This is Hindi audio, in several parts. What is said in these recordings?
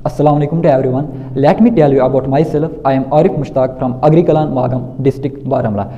Assalamualaikum to everyone. Let me tell you about myself. I am Arif Mushtaq from Agrikalan Magam district Baramulla.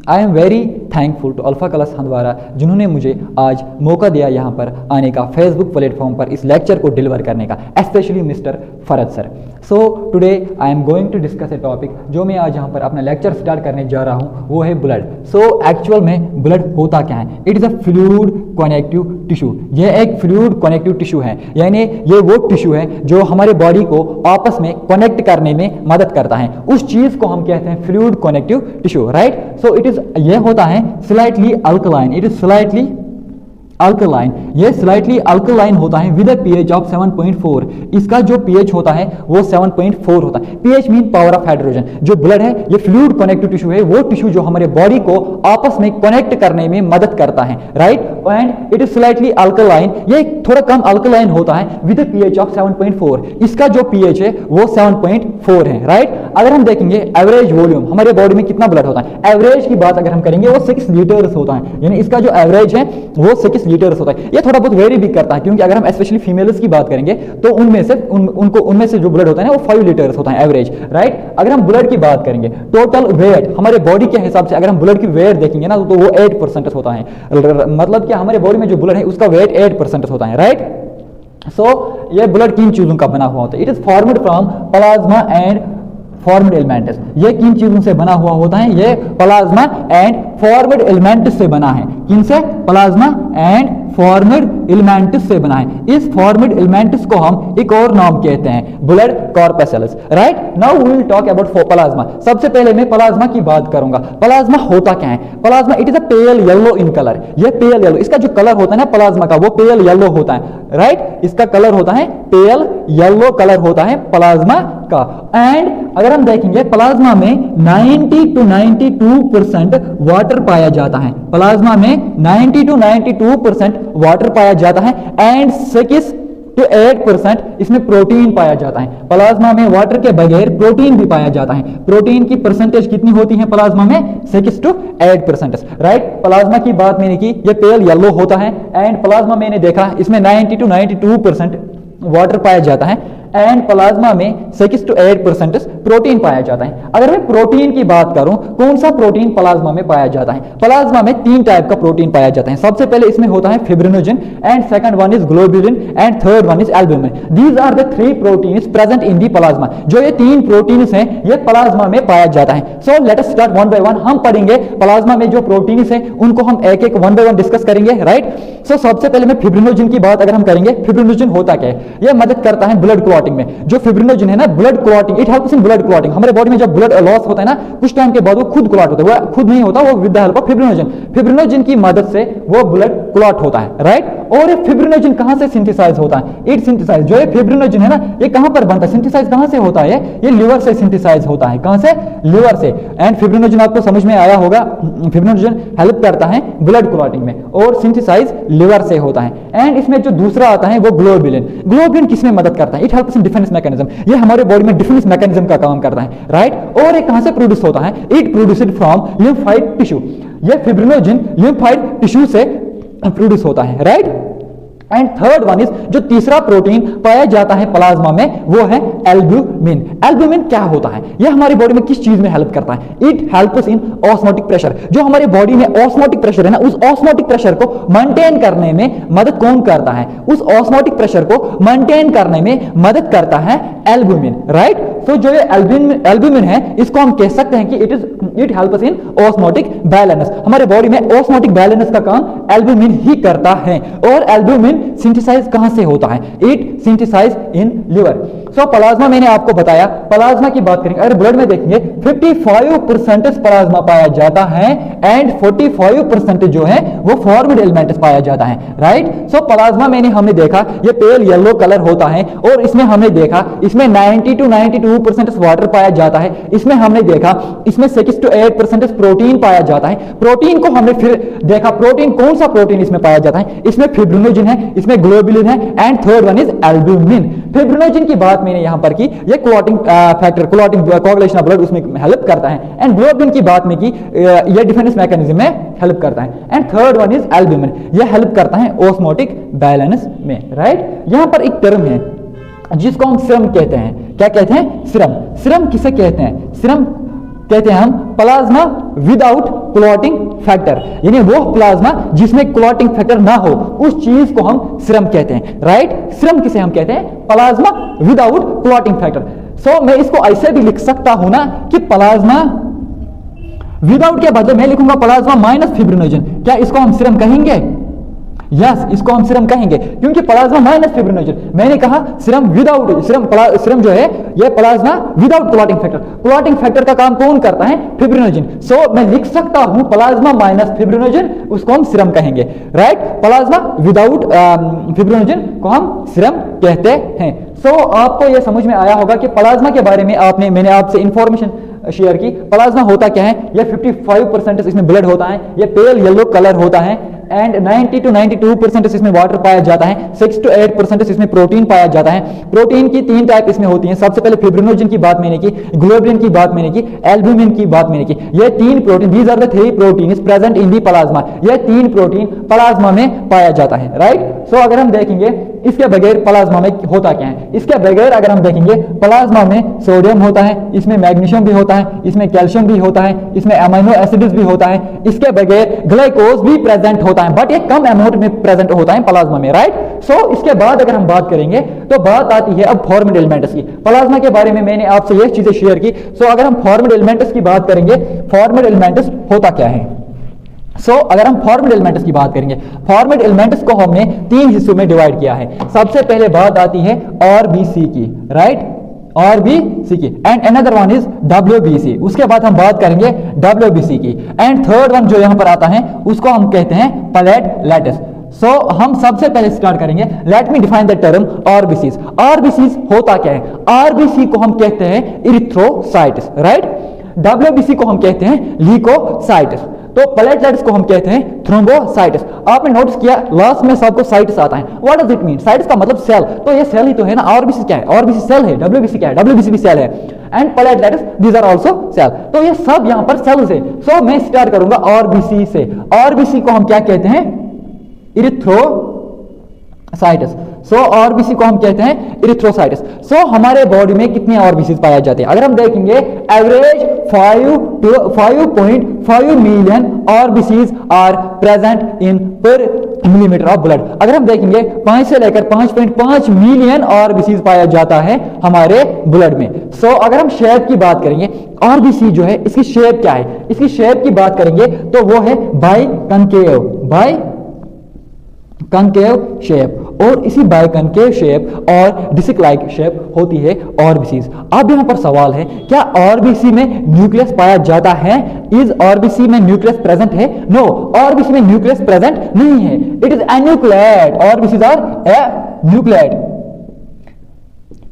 I am very thankful to alpha class Handwara जिन्होंने मुझे आज मौका दिया यहाँ पर आने का, फेसबुक प्लेटफॉर्म पर इस लेक्चर को डिलीवर करने का, specially mister Farad sir. So today I am going to discuss a topic जो मैं आज यहाँ पर अपना लेक्चर स्टार्ट करने जा रहा हूँ, वो है ब्लड। सो एक्चुअल में ब्लड होता क्या है? It is a fluid connective tissue. ये एक फ्लूइड कनेक्टिव टिश्यू है, यानी ये वो टिश्यू है जो हमारे बॉडी को आपस में कनेक्ट करने में मदद करता है। उस चीज़ को हम कहते हैं fluid connective tissue, right. So it is, ये होता है slightly alkaline. It is slightly alkaline. ये स्लाइटली अल्कलाइन होता है विद अ पीएच ऑफ 7.4। इसका जो पीएच होता है वो 7.4 होता है। PH mean power of hydrogen. जो ब्लड है ये फ्लूइड कनेक्टिव टिश्यू है, वो टिश्यू जो हमारे बॉडी को आपस में कनेक्ट करने में मदद करता है, right. And it is slightly alkaline. ये थोड़ा कम अल्कलाइन होता है विद अ पीएच ऑफ 7.4। इसका जो पीएच है वो 7.4 है, राइट। अगर हम देखेंगे एवरेज वॉल्यूम, हमारे बॉडी में कितना ब्लड होता है, एवरेज की बात अगर हम करेंगे वो 6 लीटर्स होता है, यानी इसका जो एवरेज है वो 6 लीटर्स होता है। ये थोड़ा बहुत वेरी भी करता है, क्योंकि अगर हम स्पेशली फीमेल्स की बात करेंगे तो उनमें से जो ब्लड होता है ना वो 5 लीटर्स होता है एवरेज, राइट। अगर हम ब्लड की बात करेंगे, टोटल वेट हमारे बॉडी के हिसाब से अगर हम ब्लड की वेट देखेंगे ना तो वो 8% होता है। मतलब कि हमारे बॉडी में जो ब्लड है उसका वेट 8% होता है, राइट। सो ये ब्लड किन चीजों का बना हुआ होता है? It is formed from plasma and formed elements. ये किन चीजों से बना हुआ होता है? ये प्लाज्मा एंड फॉर्म्ड एलिमेंट्स से बना है। किन से? प्लाज्मा एंड फॉर्म्ड एलिमेंट्स से बना है। इस फॉर्म्ड एलिमेंट्स को हम एक और नाम कहते हैं blood corpuscles, right. Now we will talk about plasma. सबसे पहले मैं प्लाज्मा की बात करूंगा। प्लाज्मा होता क्या है? Plasma it is a pale yellow in colour. ये पेल येलो, इसका जो कलर होता है ना प्लाज्मा का वो पेल येलो होता है, राइट। इसका कलर होता है पेल येलो कलर होता है प्लाज्मा का। एंड अगर हम देखेंगे प्लाज्मा में 90 to 92% वाटर पाया जाता है। प्लाज्मा में 90 to 92% वाटर पाया जाता है एंड 6 to 8% इसमें प्रोटीन पाया जाता है। प्लाज्मा में वाटर के बगैर प्रोटीन भी पाया जाता है। प्रोटीन की परसेंटेज कितनी होती है प्लाज्मा में? 6 to 8%, राइट। प्लाज्मा की बात मैंने की, ये पेल येलो होता है एंड प्लाज्मा मैंने देखा इसमें 90 to 92% वाटर पाया जाता है एंड प्लाज्मा में 6 to 8% प्रोटीन पाया जाता है। अगर मैं प्रोटीन की बात करूं, कौन सा प्रोटीन प्लाज्मा में पाया जाता है? प्लाज्मा में 3 टाइप का प्रोटीन पाया जाता है। सबसे पहले इसमें होता है fibrinogen and second one is globulin and third one is albumin. These are the 3 proteins present in the plasma. जो ये 3 प्रोटीन्स हैं ये प्लाज्मा में पाया जाता है। So let us start one by one. हम पढ़ेंगे प्लाज्मा में जो प्रोटीन्स हैं उनको हम एक एक वन बाय वन डिस्कस करेंगे, राइट। सो सबसे पहले मैं फिब्रिनोजन की बात अगर हम करेंगे, फिब्रिनोजन होता क्या है? ये मदद करता है ब्लड क्लॉटिंग में। जो फिब्रिनोजन है ना, blood clotting, it helps in blood clotting. हमारे बॉडी में जब ब्लड लॉस होता है ना कुछ टाइम के बाद वो खुद क्लॉट होता है, वो खुद नहीं होता, वो with the help of fibrinogen. Fibrinogen की मदद से वो ब्लड क्लॉट होता है, राइट। और ये फिब्रिनोजन कहां से सिंथेसाइज होता है? इट सिंथेसाइज, जो ये फिब्रिनोजन है ना ये कहां पर बनता है? सिंथेसाइज कहां से होता है? ये लिवर से सिंथेसाइज होता है। कहां से? लिवर से। एंड फिब्रिनोजन आपको समझ में आया होगा, फिब्रिनोजन हेल्प करता है ब्लड क्लॉटिंग में और सिंथेसाइज लिवर से होता है। एंड इसमें जो दूसरा आता है वो ग्लोबुलिन। ग्लोबुलिन किसमें मदद करता है? It helps in defence mechanism. ये हमारे बॉडी में डिफेंस मैकेनिज्म का काम करता है, राइट। और ये कहां से प्रोड्यूस होता है? It produced from lymphoid tissue. ये फिब्रिनोजन लिम्फाइड टिश्यू से प्रोड्यूस होता है, right. And third one is, जो तीसरा प्रोटीन पाया जाता है प्लाज्मा में वो है एल्ब्यूमिन। एल्ब्यूमिन क्या होता है? ये हमारी बॉडी में किस चीज में हेल्प करता है? It helps in osmotic pressure. जो हमारी बॉडी में ऑस्मोटिक प्रेशर है ना, उस ऑस्मोटिक प्रेशर को मेंटेन करने में मदद कौन करता है? उस ऑस्मोटिक प्रेशर को मेंटेन करने में मदद करता है एल्ब्यूमिन, राइट। तो जो ये एल्ब्यूमिन है इसको हम कह सकते हैं कि it helps in osmotic balance. हमारे बॉडी में ऑस्मोटिक बैलेंस का काम एल्ब्यूमिन ही करता है। और एल्ब्यूमिन सिंथेसाइज कहां से होता है? It synthesise in liver. So plasma मैंने आपको बताया। प्लाज्मा की बात करेंगे, अगर ब्लड में देखेंगे 55% प्लाज्मा पाया जाता है एंड 45% जो है वो फॉर्म्ड एलिमेंट्स पाया जाता है, राइट। सो प्लाज्मा मैंने हमने देखा ये पेल येलो कलर होता है और इसमें हमने देखा इसमें 90 to 92% वाटर पाया जाता है। इसमें हमने देखा इसमें 6 to 8% प्रोटीन पाया जाता है। प्रोटीन को हमने फिर देखा, प्रोटीन कौन सा प्रोटीन इसमें पाया जाता है? इसमें फिब्रिनोजन है, इसमें ग्लोबुलिन है and third one is albumin. Fibrinogen की बात मैंने यहां पर की, ये clotting factor, clotting coagulation of blood उसमें हेल्प करता है। एंड ग्लोबुलिन की बात में की ये डिफेंस मैकेनिज्म में हेल्प करता है। And third one is albumin, ये हेल्प करता है ऑस्मोटिक बैलेंस में, राइट। यहां पर एक टर्म है जिसको हम सीरम कहते हैं। क्या कहते हैं? सीरम। सीरम किसे कहते हैं? सीरम कहते हैं हम प्लाज्मा विदाउट क्लॉटिंग फैक्टर, यानी वो प्लाज्मा जिसमें क्लॉटिंग फैक्टर ना हो, उस चीज को हम सीरम कहते हैं, राइट। सीरम किसे हम कहते हैं? Plasma without clotting factor. So मैं इसको ऐसे भी लिख सकता हूं ना कि प्लाज्मा विदाउट के बदले मैं लिखूंगा प्लाज्मा माइनस फिब्रिनोजन। क्या इसको हम सीरम कहेंगे? यस, इसको हम सीरम कहेंगे, क्योंकि प्लाज्मा माइनस फिब्रिनोजन। मैंने कहा सीरम विदाउट, सीरम जो है ये plasma without clotting factor. Clotting factor का काम कौन करता है? फिब्रिनोजन। सो मैं लिख सकता हूं प्लाज्मा माइनस फिब्रिनोजन, उसको हम सीरम कहेंगे, राइट। प्लाज्मा विदाउट फिब्रिनोजन को हम सीरम कहते हैं। सो आपको यह समझ में आया होगा कि प्लाज्मा के बारे में मैंने आपसे इंफॉर्मेशन शेयर की। प्लाज्मा होता क्या है? ये 55% इसमें ब्लड होता है, ये पेल येलो कलर होता है, एंड 90 to 92% इसमें वाटर पाया जाता है, 6 to 8% इसमें प्रोटीन पाया जाता है। प्रोटीन की 3 टाइप इसमें होती हैं। सबसे पहले फिब्रिनोजन की बात मैंने की, ग्लोबुलिन की बात मैंने की, एल्ब्यूमिन की बात मैंने की। ये 3 protein, these are the 3 proteins present in the plasma. ये 3 प्रोटीन प्लाज्मा में पाया जाता है, राइट। सो अगर हम देखेंगे इसके बगैर प्लाज्मा में होता क्या है, इसके बगैर अगर हम देखेंगे प्लाज्मा में सोडियम होता है, इसमें मैग्नीशियम भी होता है, इसमें कैल्शियम भी होता है, इसमें अमीनो एसिड्स भी होता है, इसके बगैर ग्लाइकोज भी प्रेजेंट होता है, बट ये कम अमाउंट में प्रेजेंट होता है प्लाज्मा में, राइट। सो इसके बाद अगर हम बात करेंगे तो बात आती है अब फॉर्मेट एलिमेंट्स की। प्लाज्मा के बारे में मैंने आपसे ये चीजें शेयर की। सो अगर हम फॉर्मेट एलिमेंट्स की बात करेंगे, फॉर्मेट एलिमेंट्स होता क्या है? अगर हम फॉर्मेट एलिमेंट्स की बात करेंगे, फॉर्मेट एलिमेंट्स को हमने 3 हिस्सों में डिवाइड किया है। सबसे पहले बात आती है आरबीसी की, राइट, आरबीसी की, and another one is WBC. उसके बाद हम बात करेंगे डब्ल्यूबीसी की, एंड थर्ड वन जो यहां पर आता है उसको हम कहते हैं प्लेटलेट्स। हम सबसे पहले स्टार्ट करेंगे, let me define the term RBCs. RBCs होता क्या है? आरबीसी को हम कहते हैं इरिथ्रोसाइट्स, राइट। डब्ल्यूबीसी को हम कहते हैं ल्यूकोसाइट्स, तो प्लेटलेट्स को हम कहते हैं थ्रोम्बोसाइट्स। आपने नोटिस किया लास्ट में सबको साइट्स आता है। What does it mean? Sites का मतलब सेल, तो ये सेल ही तो है ना। आरबीसी क्या है? आरबीसी सेल है। डब्ल्यूबीसी क्या है? डब्ल्यूबीसी भी सेल है, and platelets these are also cell. तो ये सब यहां पर सेल्स है। सो मैं स्टार्ट करूंगा आरबीसी से। आरबीसी को हम क्या कहते हैं? इरिथ्रोसाइट्स। आरबीसी को हम कहते हैं इरिथ्रोसाइट्स। हमारे बॉडी में कितने आरबीसी पाए जाते हैं? अगर हम देखेंगे average 5.5 million RBCs are present in per millimetre of blood. अगर हम देखेंगे 5 से लेकर 5.5 मिलियन आरबीसीज पाया जाता है हमारे ब्लड में। अगर हम शेप की बात करेंगे, आरबीसी जो है इसकी शेप क्या है? इसकी शेप की बात करेंगे तो वो है बाइकनकेव शेप, और इसी बाइकनकेव शेप और डिस्क लाइक शेप होती है आरबीसीज। अब यहां पर सवाल है, क्या आरबीसी में न्यूक्लियस पाया जाता है? इज आरबीसी में न्यूक्लियस प्रेजेंट है? नो, आरबीसी में न्यूक्लियस प्रेजेंट नहीं है। It is enucleated. RBCs are enucleated.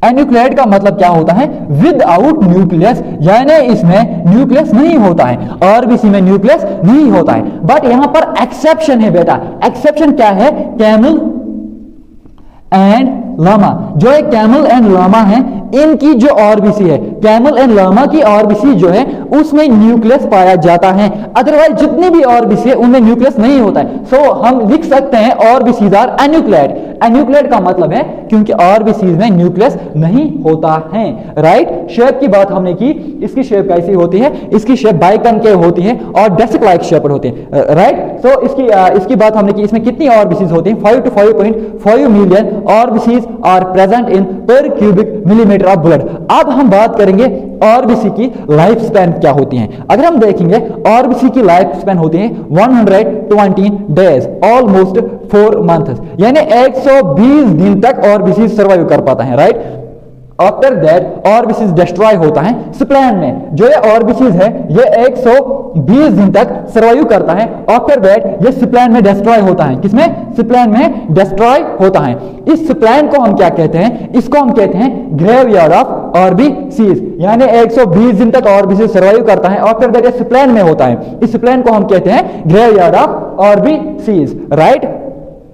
Enucleated का मतलब क्या होता है? विदाउट न्यूक्लियस, यानी इसमें न्यूक्लियस नहीं होता है। आरबीसी में न्यूक्लियस नहीं होता है, बट यहां पर एक्सेप्शन है बेटा। एक्सेप्शन क्या है? Camel and llama. जो है कैमल एंड लामा है, इनकी जो आरबीसी है, कैमल एंड लामा की आरबीसी जो है उसमें न्यूक्लियस पाया जाता है। अदरवाइज जितनी भी आरबीसी है उनमें न्यूक्लियस नहीं होता है। हम लिख सकते हैं आरबीसीज आर एन्यूक्लियड। एन्यूक्लियड का मतलब है क्योंकि आरबीसीज में न्यूक्लियस नहीं होता है, राइट। शेप की बात हमने की, इसकी शेप कैसी होती है? इसकी शेप बाइकनकेव होती है और डेस्क लाइक शेप होती है, राइट। इसकी बात हमने की, इसमें कितनी आरबीसीज होती हैं? 5 to 5.5 million RBCs are present in per cubic millimetre of blood. अब हम बात करेंगे आरबीसी की लाइफ स्पैन क्या होती है। अगर हम देखेंगे आरबीसी की लाइफ स्पैन होती है 120 डेज, ऑलमोस्ट 4 मंथ्स, यानी 120 दिन तक आरबीसी सर्वाइव कर पाता है, right. After that RBCs destroy होता है स्प्लैन में। जो ये आरबीसीज है ये 120 दिन तक सर्वाइव करता है। आफ्टर दैट ये स्प्लैन में डिस्ट्रॉय होता है। किसमें? स्प्लैन में डिस्ट्रॉय होता है। इस स्प्लैन को हम क्या कहते हैं? इसको हम कहते हैं ग्रेवयार्ड ऑफ आरबीसीज, यानी 120 दिन तक आरबीसी सर्वाइव करता है। आफ्टर दैट ये स्प्लैन में होता है। इस स्प्लैन को हम कहते हैं ग्रेवयार्ड ऑफ आरबीसीज, राइट।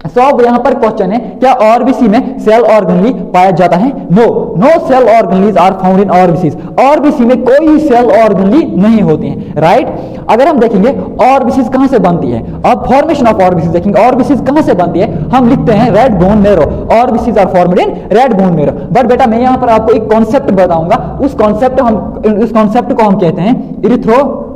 सो अब यहाँ पर क्वेश्चन है, क्या आरबीसी में सेल ऑर्गेनली पाया जाता है? No, no cell organelles are found in RBC. RBC में कोई सेल ऑर्गेनली नहीं होती हैं, राइट। अगर हम देखेंगे आरबीसी कहां से बनती है, अब फॉर्मेशन ऑफ आरबीसी देखेंगे, आरबीसी कहां से बनती है, हम लिखते हैं red bone marrow, RBC are formed in red bone marrow. But बेटा मैं यहां पर आपको एक कॉन्सेप्ट बताऊंगा, उस कॉन्सेप्ट को हम कहते हैं इरिथ्रोपोइसिस।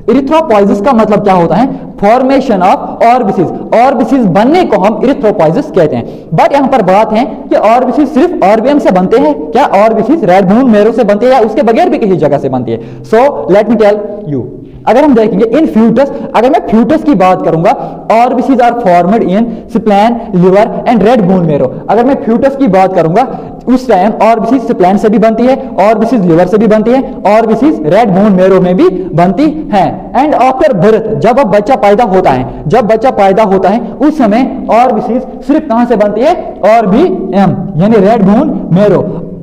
इरिथ्रोपोइसिस का मतलब क्या होता है? Formation of ऑर्बिसिस। ऑर्बिसिस बनने को हम इरिथ्रोपोइसिस कहते हैं। बट यहां पर बात है कि ऑर्बिसिस सिर्फ ऑर्बियम से बनते हैं क्या? ऑर्बिसिस रेड बोन मैरो से बनती है या उसके बगैर भी किसी जगह से बनती है? So let me tell you, अगर हम देखेंगे इन फ्यूटस, अगर मैं फ्यूटस की बात करूंगा, RBCs are formed in spleen, liver and red bone marrow. अगर मैं फ्यूटस की बात करूंगा उस टाइम ऑर्बिसिस स्प्लैन से भी बनती है, ऑर्बिसिस लिवर से भी बनती है, ऑर्बिसिस रेड बोन मैरो में भी बनती है। एंड आफ्टर बर्थ, जब अब बच्चा पैदा होता है, जब बच्चा पैदा होता है उस समय ऑर्बिसिस सिर्फ कहां से बनती है? ऑर्बीएम यानी रेड बोन मैरो।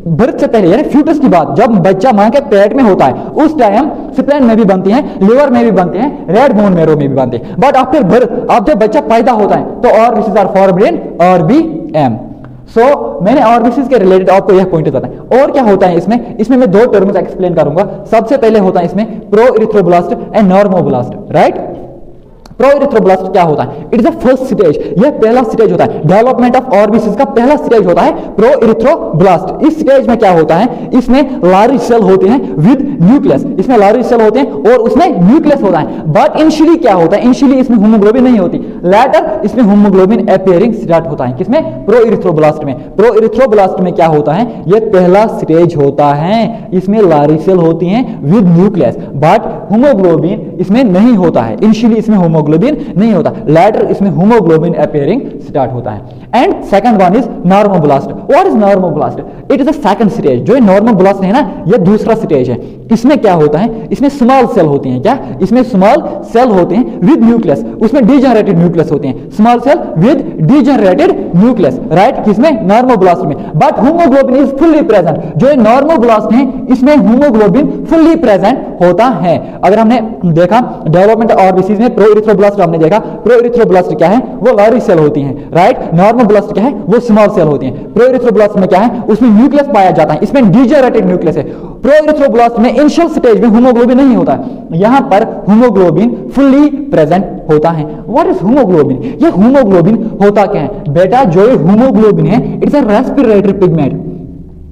बर्थ से पहले यानी फ्यूटस की बात, जब बच्चा मां के पेट में होता है उस टाइम स्प्लैन में भी बनती है, लिवर में भी बनती है, रेड बोन मैरो में भी बनती है। बट आफ्टर बर्थ, अब जब बच्चा पैदा होता है तो ऑर्बिसिस आर फॉर्मड इन आरबीएम। सो मैंने ऑर्बिसिस के रिलेटेड आपको यह पॉइंट बताया। और क्या होता है इसमें मैं दो टर्म्स एक्सप्लेन करूंगा। सबसे पहले होता है इसमें pro erythroblast and normoblast, right. Pro erythroblast क्या होता है? It is the first stage, यह पहला स्टेज होता है, डेवलपमेंट ऑफ ऑर्बिसिस का पहला स्टेज होता है प्रो इरिथ्रोब्लास्ट। इस स्टेज में क्या होता है? इसमें लार्ज सेल होते हैं विद न्यूक्लियस, इसमें लार्ज सेल होते हैं और उसमें न्यूक्लियस होता है। बट इनिशियली क्या होता है? इनिशियली इसमें हीमोग्लोबिन नहीं होती, लेटर इसमें हीमोग्लोबिन अपीयरिंग स्टार्ट होता है। किसमें? प्रो इरिथ्रोब्लास्ट में। प्रो इरिथ्रोब्लास्ट में क्या होता है? यह पहला स्टेज होता है, इसमें लार्ज सेल होती हैं विद न्यूक्लियस, बट हीमोग्लोबिन इसमें नहीं होता है। इनिशियली इसमें हीमोग्लोबिन नहीं होता, लेटर इसमें हीमोग्लोबिन अपीयरिंग स्टार्ट होता है। And second one is normoblast. What is normoblast? It is the second stage. जो नॉर्मोब्लास्ट है ना, यह दूसरा स्टेज है। इसमें क्या होता है? इसमें स्मॉल सेल होती हैं। क्या? इसमें स्मॉल सेल होते हैं विद न्यूक्लियस, उसमें डीजनरेटेड न्यूक्लियस होते हैं, small cell with degenerated nucleus, right. किसमें? नॉर्मोब्लास्ट में। But haemoglobin is fully present. जो नॉर्मोब्लास्ट है इसमें हीमोग्लोबिन फुल्ली प्रेजेंट होता है। अगर हमने देखा डेवलपमेंट ऑर्बिसिस में प्रो इरिथ्रोब्लास्ट हमने देखा, प्रो इरिथ्रोब्लास्ट क्या है? वो लार्ज सेल होती हैं, राइट। नॉर्मोब्लास्ट क्या है? वो स्मॉल सेल होती हैं। प्रो इरिथ्रोब्लास्ट में क्या है? उसमें न्यूक्लियस पाया जाता है, इसमें डीजनरेटेड न्यूक्लियस है। प्रो इरिथ्रोब्लास्ट में इनिशियल स्टेज में हीमोग्लोबिन नहीं होता है, यहां पर हीमोग्लोबिन फुल्ली प्रेजेंट होता है। What is haemoglobin? ये हीमोग्लोबिन होता क्या है बेटा? जो ये हीमोग्लोबिन है इट्स अ रेस्पिरेटरी पिगमेंट,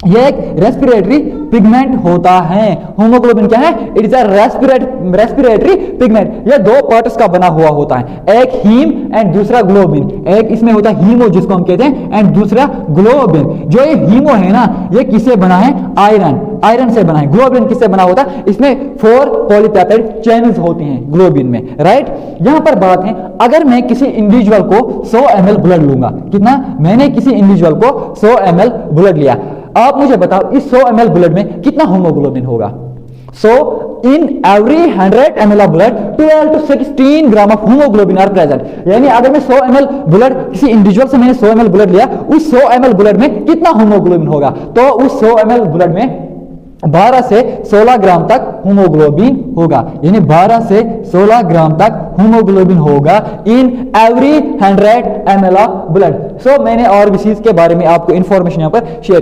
यह एक रेस्पिरेटरी पिगमेंट होता है। हीमोग्लोबिन क्या है? It is a respiratory pigment. यह दो पार्ट्स का बना हुआ होता है, एक हीम एंड दूसरा ग्लोबिन। एक इसमें होता है हीमो जिसको हम कहते हैं, एंड दूसरा ग्लोबिन। जो ये हीमो है ना, ये किससे बना है? आयरन से बना है। ग्लोबिन किससे बना होता है? इसमें 4 पॉलीपेप्टाइड चेन्स होती हैं ग्लोबिन में, राइट। यहां पर बात है, अगर मैं किसी इंडिविजुअल को 100 ml ब्लड लूंगा, कितना? मैंने किसी इंडिविजुअल को 100 ml ब्लड लिया, आप मुझे बताओ इस 100 ml ब्लड में कितना हीमोग्लोबिन होगा? So in every 100 ml of blood 12 to 16 gram of haemoglobin are present. यानी अगर मैं 100 ml ब्लड किसी इंडिविजुअल से मैंने 100 ml ब्लड लिया, उस 100 ml ब्लड में कितना हीमोग्लोबिन होगा? तो उस 100 ml ब्लड में 12 से 16 ग्राम तक हीमोग्लोबिन होगा, यानी 12 से 16 ग्राम तक हीमोग्लोबिन होगा in every 100 ml of blood. So मैंने ऑर्बिसिस के बारे में आपको इंफॉर्मेशन यहां पर शेयर